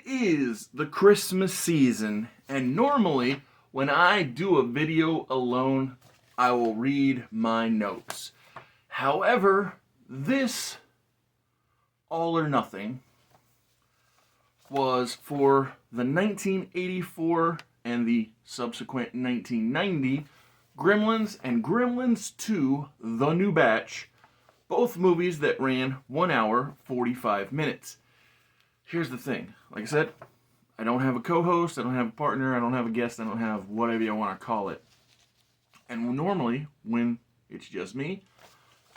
is the Christmas season, and normally when I do a video alone, I will read my notes. However, this All or Nothing was for the 1984 and the subsequent 1990 Gremlins and Gremlins 2, The New Batch, both movies that ran 1 hour, 45 minutes. Here's the thing. Like I said, I don't have a co-host, I don't have a partner, I don't have a guest, I don't have whatever you want to call it. And normally, when it's just me,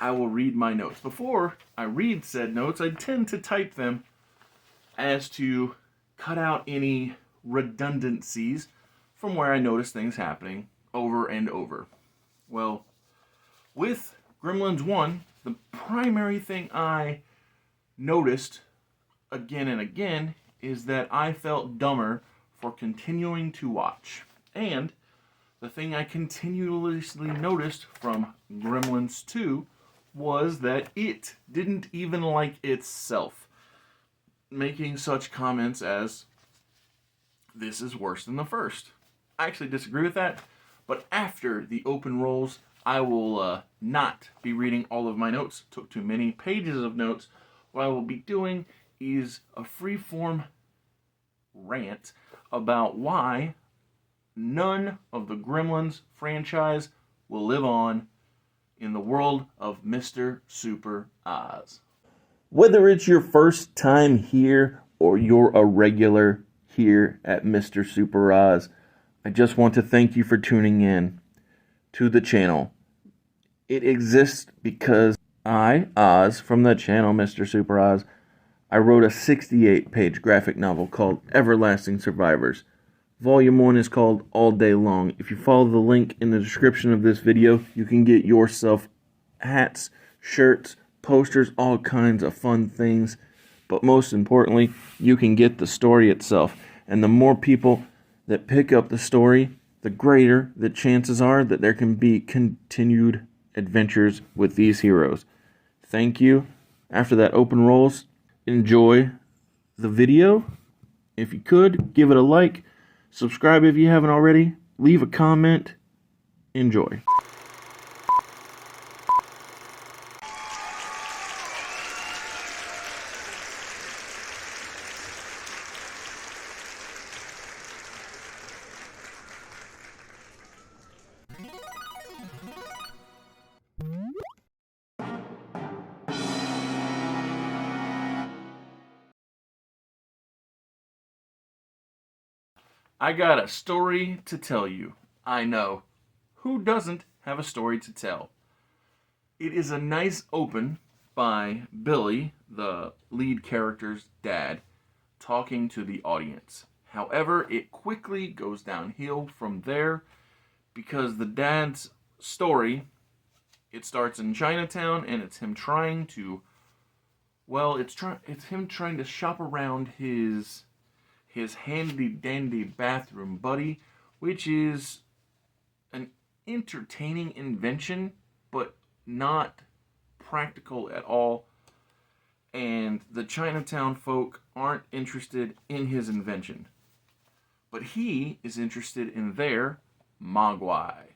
I will read my notes. Before I read said notes, I tend to type them as to cut out any redundancies from where I notice things happening over and over. Well, with Gremlins 1, the primary thing I noticed again and again is that I felt dumber for continuing to watch. And the thing I continuously noticed from Gremlins 2 was that it didn't even like itself, making such comments as, "This is worse than the first." I actually disagree with that, but after the open rolls, I will not be reading all of my notes. Took too many pages of notes. What I will be doing is a free-form rant about why none of the Gremlins franchise will live on in the world of Mr. Super Oz. Whether it's your first time here or you're a regular here at Mr. Super Oz, I just want to thank you for tuning in to the channel. It exists because I, Oz, from the channel Mr. Super Oz, I wrote a 68-page graphic novel called Everlasting Survivors. Volume 1 is called All Day Long. If you follow the link in the description of this video, you can get yourself hats, shirts, posters, all kinds of fun things. But most importantly, you can get the story itself. And the more people that pick up the story, the greater the chances are that there can be continued adventures with these heroes. Thank you. After that open rolls, enjoy the video. If you could, give it a like. Subscribe if you haven't already. Leave a comment. Enjoy. I got a story to tell you. I know. Who doesn't have a story to tell? It is a nice open by Billy, the lead character's dad, talking to the audience. However, it quickly goes downhill from there because the dad's story, it starts in Chinatown and it's him trying to, it's him trying to shop around his handy-dandy bathroom buddy, which is an entertaining invention, but not practical at all. And the Chinatown folk aren't interested in his invention. But he is interested in their mogwai,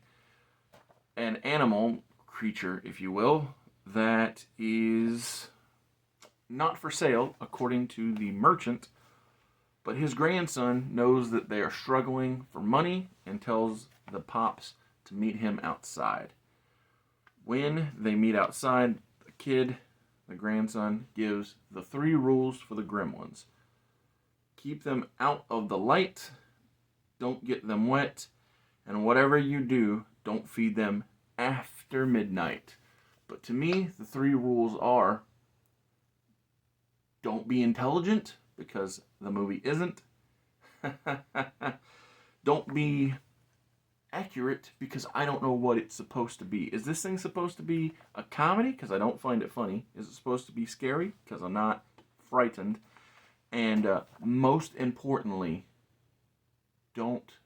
an animal creature, if you will, that is not for sale, according to the merchant. But his grandson knows that they are struggling for money and tells the pops to meet him outside. When they meet outside, the grandson, gives the 3 rules for the Gremlins. Keep them out of the light, don't get them wet, and whatever you do, don't feed them after midnight. But to me, the 3 rules are: don't be intelligent, because the movie isn't. Don't be accurate, because I don't know what it's supposed to be. Is this thing supposed to be a comedy? Because I don't find it funny. Is it supposed to be scary? Because I'm not frightened. And most importantly, don't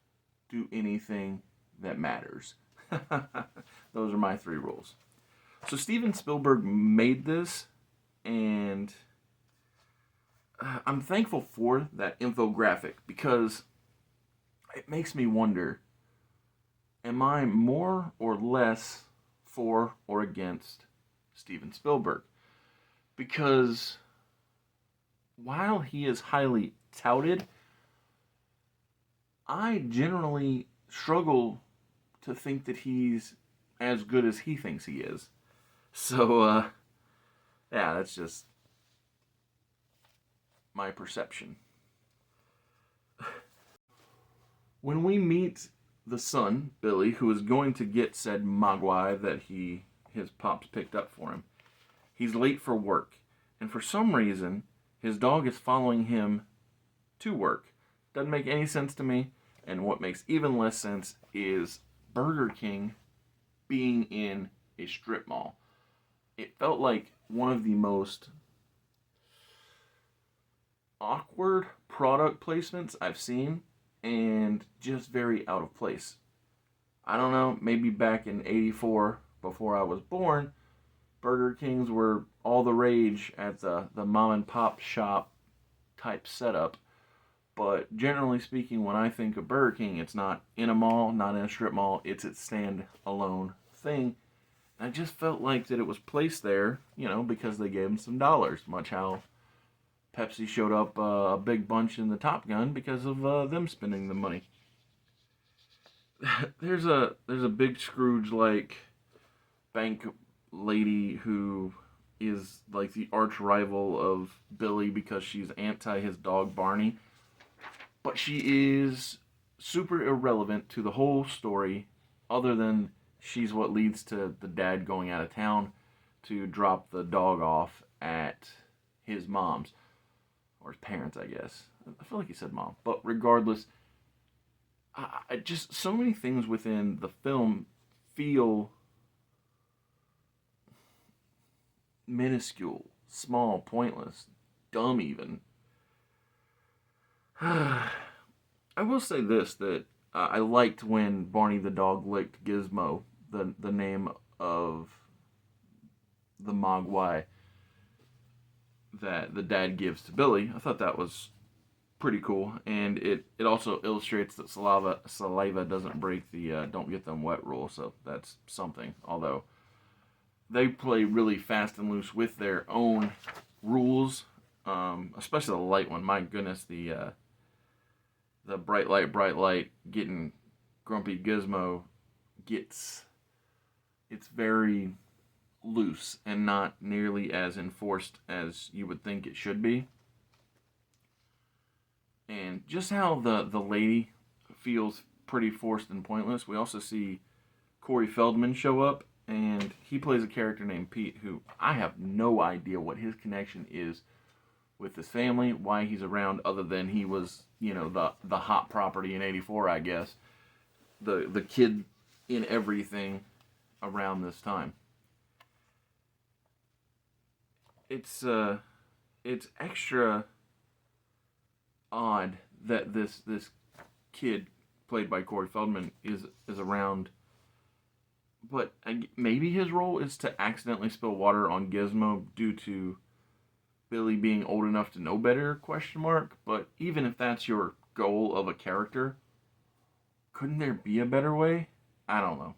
do anything that matters. Those are my 3 rules. So Steven Spielberg made this, and I'm thankful for that infographic because it makes me wonder, am I more or less for or against Steven Spielberg? Because while he is highly touted, I generally struggle to think that he's as good as he thinks he is. So, yeah, that's just my perception. When we meet the son, Billy, who is going to get said Mogwai that his pops picked up for him, he's late for work, and for some reason, his dog is following him to work. Doesn't make any sense to me, and what makes even less sense is Burger King being in a strip mall. It felt like one of the most awkward product placements I've seen, and just very out of place. I don't know, maybe back in '84, before I was born, Burger Kings were all the rage at the mom and pop shop type setup. But generally speaking, when I think of Burger King, it's not in a mall, not in a strip mall, it's its stand-alone thing. And I just felt like that it was placed there, because they gave them some dollars, much how Pepsi showed up a big bunch in the Top Gun because of them spending the money. there's a big Scrooge like bank lady who is like the arch rival of Billy because she's anti his dog Barney, but she is super irrelevant to the whole story, other than she's what leads to the dad going out of town to drop the dog off at his mom's or his parents, I guess. I feel like he said mom, but regardless, I just so many things within the film feel minuscule, small, pointless, dumb even. I will say this, that I liked when Barney the dog licked Gizmo, the name of the Mogwai that the dad gives to Billy. I thought that was pretty cool, and it also illustrates that saliva doesn't break the don't get them wet rule, so that's something. Although they play really fast and loose with their own rules, especially the light one. My goodness, the bright light, getting grumpy Gizmo gets, it's very loose and not nearly as enforced as you would think it should be. And just how the lady feels pretty forced and pointless. We also see Corey Feldman show up, and he plays a character named Pete, who I have no idea what his connection is with his family, why he's around, other than he was, the hot property in '84, I guess. The kid in everything around this time. It's extra odd that this kid played by Corey Feldman is around, but maybe his role is to accidentally spill water on Gizmo due to Billy being old enough to know better, question mark. But even if that's your goal of a character, couldn't there be a better way? I don't know.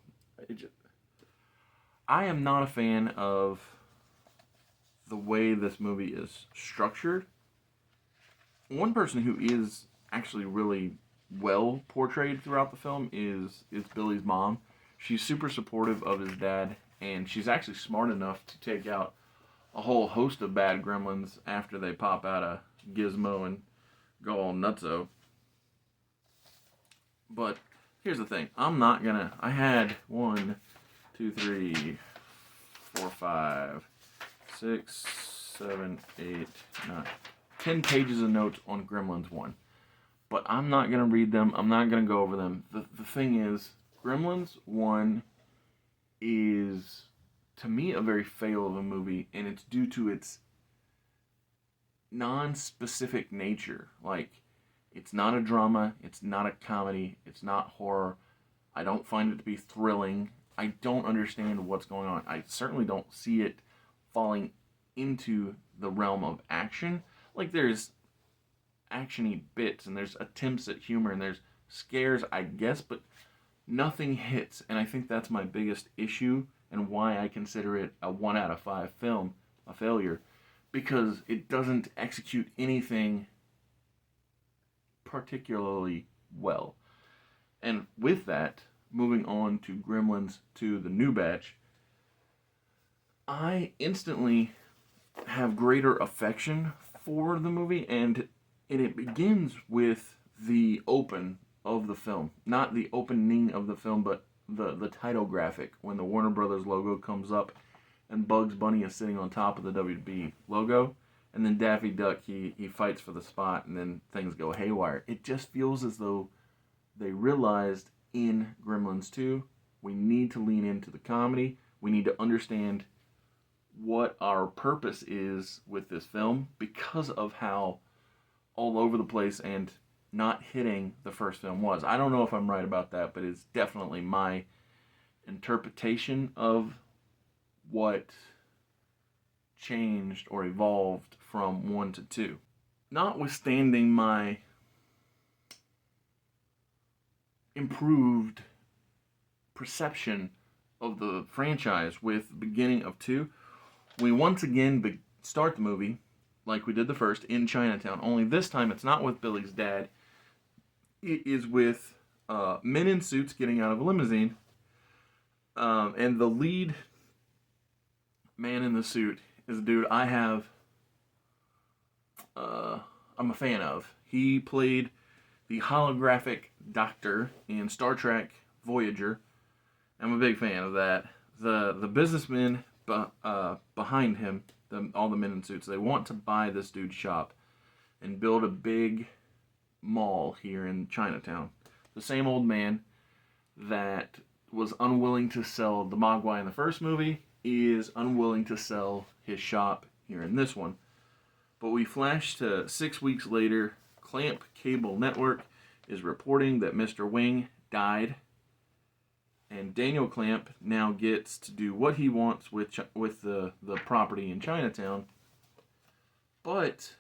I am not a fan of the way this movie is structured. One person who is actually really well portrayed throughout the film is Billy's mom. She's super supportive of his dad, and she's actually smart enough to take out a whole host of bad gremlins after they pop out of Gizmo and go all nutso. But here's the thing. I had 1, 2, 3, 4, 5, 6, 7, 8, 9, 10 pages of notes on Gremlins 1. But I'm not going to read them. I'm not going to go over them. The thing is, Gremlins 1 is, to me, a very fail of a movie, and it's due to its non-specific nature. Like, it's not a drama, it's not a comedy, it's not horror. I don't find it to be thrilling. I don't understand what's going on. I certainly don't see it falling into the realm of action. Like, there's actiony bits, and there's attempts at humor, and there's scares, I guess, but nothing hits. And I think that's my biggest issue, and why I consider it a 1 out of 5 film a failure, because it doesn't execute anything particularly well. And with that, moving on to Gremlins 2, the new batch, I instantly have greater affection for the movie, and it begins with the open of the film. Not the opening of the film, but the title graphic, when the Warner Brothers logo comes up and Bugs Bunny is sitting on top of the WB logo, and then Daffy Duck, he fights for the spot, and then things go haywire. It just feels as though they realized in Gremlins 2, we need to lean into the comedy. We need to understand what our purpose is with this film, because of how all over the place and not hitting the first film was. I don't know if I'm right about that, but it's definitely my interpretation of what changed or evolved from 1 to 2. Notwithstanding my improved perception of the franchise with the beginning of 2, we once again start the movie like we did the first, in Chinatown. Only this time it's not with Billy's dad. It is with men in suits getting out of a limousine. And the lead man in the suit is a dude I'm a fan of. He played the holographic doctor in Star Trek Voyager. I'm a big fan of that. The businessmen behind him, all the men in suits, they want to buy this dude's shop and build a big mall here in Chinatown. The same old man that was unwilling to sell the Mogwai in the first movie is unwilling to sell his shop here in this one. But we flash to 6 weeks later. Clamp Cable Network is reporting that Mr. Wing died, and Daniel Clamp now gets to do what he wants with the property in Chinatown. But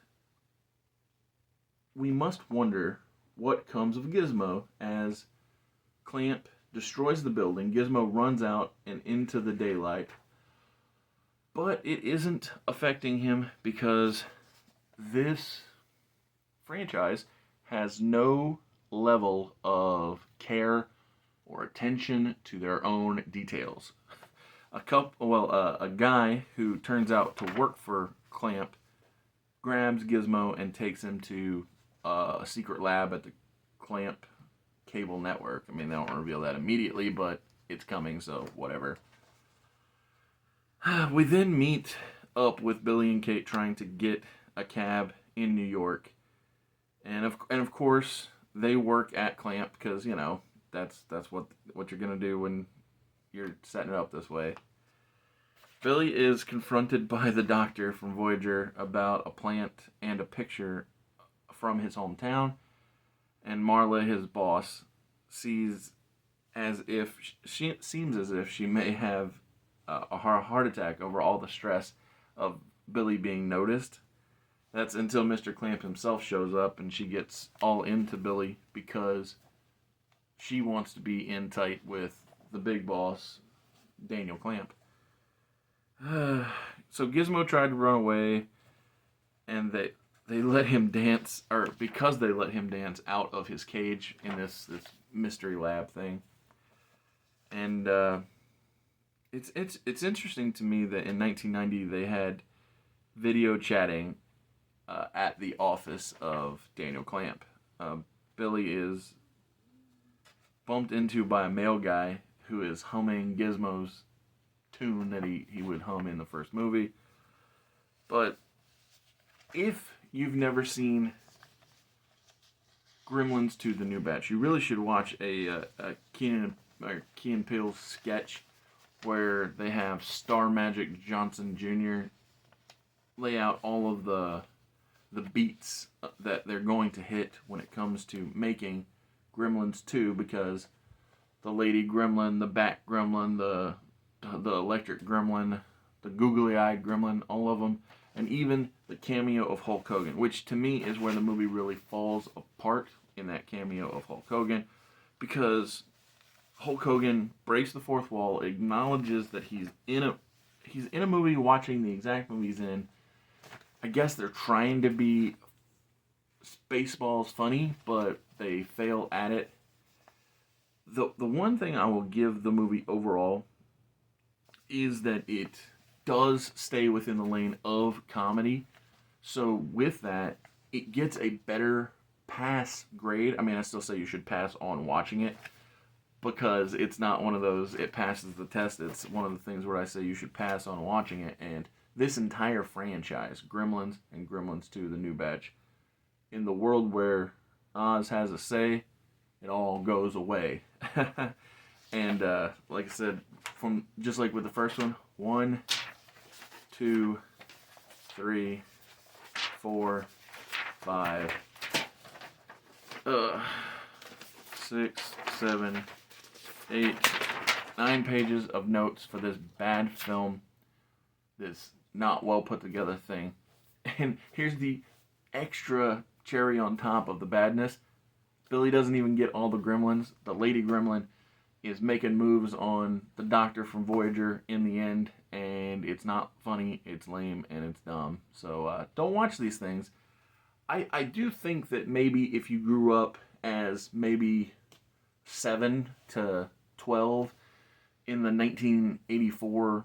we must wonder what comes of Gizmo as Clamp destroys the building. Gizmo runs out and into the daylight. But it isn't affecting him, because this franchise has no level of care or attention to their own details. A guy who turns out to work for Clamp grabs Gizmo and takes him to a secret lab at the Clamp Cable Network. I mean, they don't reveal that immediately, but it's coming, so whatever. We then meet up with Billy and Kate trying to get a cab in New York, and of course they work at Clamp, because that's what you're gonna do when you're setting it up this way. Billy is confronted by the doctor from Voyager about a plant and a picture from his hometown, and Marla, his boss, seems as if she may have a heart attack over all the stress of Billy being noticed. That's until Mr. Clamp himself shows up, and she gets all into Billy because she wants to be in tight with the big boss, Daniel Clamp. So Gizmo tried to run away, and they let him dance, or because they let him dance out of his cage in this mystery lab thing. And it's interesting to me that in 1990 they had video chatting at the office of Daniel Clamp. Billy is bumped into by a male guy who is humming Gizmo's tune that he would hum in the first movie. But if you've never seen Gremlins 2, the new batch, you really should watch a Key and Peele sketch where they have Star Magic Johnson Jr. lay out all of the beats that they're going to hit when it comes to making Gremlins 2, because the lady gremlin, the bat gremlin, the electric gremlin, the googly-eyed gremlin, all of them, and even the cameo of Hulk Hogan, which to me is where the movie really falls apart, in that cameo of Hulk Hogan, because Hulk Hogan breaks the fourth wall, acknowledges that he's in a movie, watching the exact movie he's in. I guess they're trying to be Spaceballs funny, but they fail at it. The one thing I will give the movie overall is that it does stay within the lane of comedy. So with that, it gets a better pass grade. I mean, I still say you should pass on watching it, because it's not one of those, it passes the test. It's one of the things where I say you should pass on watching it. And this entire franchise, Gremlins and Gremlins 2, the new batch, in the world where Oz has a say, it all goes away. And like I said, from just like with the first one, 1, 2, 3, 4, 5, 6, 7, 8, 9 pages of notes for this bad film, this not well put together thing. And here's the extra cherry on top of the badness. Billy doesn't even get all the gremlins. The lady gremlin is making moves on the doctor from Voyager in the end, and it's not funny, it's lame, and it's dumb. So don't watch these things. I do think that maybe if you grew up as maybe 7 to 12 in the 1984,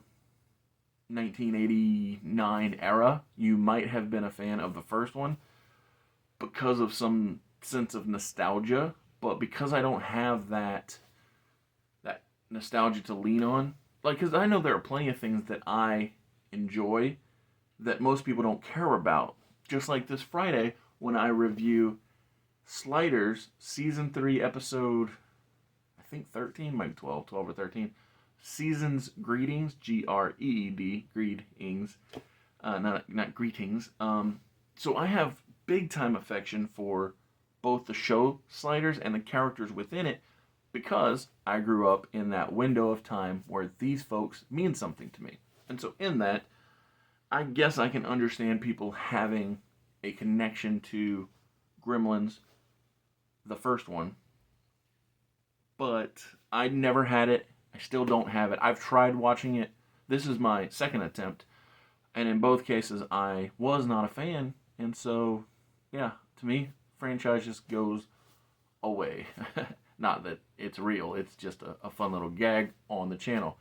1989 era, you might have been a fan of the first one because of some sense of nostalgia. But because I don't have that nostalgia to lean on, like, because I know there are plenty of things that I enjoy that most people don't care about. Just like this Friday when I review Sliders Season 3 episode, I think 13, maybe 12 or 13, Season's Greetings, Greed, greetings, not greetings. So I have big time affection for both the show Sliders and the characters within it, because I grew up in that window of time where these folks mean something to me. And so in that, I guess I can understand people having a connection to Gremlins, the first one. But I never had it. I still don't have it. I've tried watching it. This is my second attempt. And in both cases, I was not a fan. And so, yeah, to me, franchise just goes away. Not that it's real. It's just a fun little gag on the channel.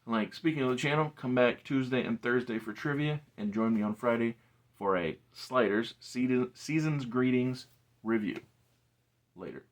Like, speaking of the channel, come back Tuesday and Thursday for trivia, and join me on Friday for a Sliders Season's Greetings review. Later.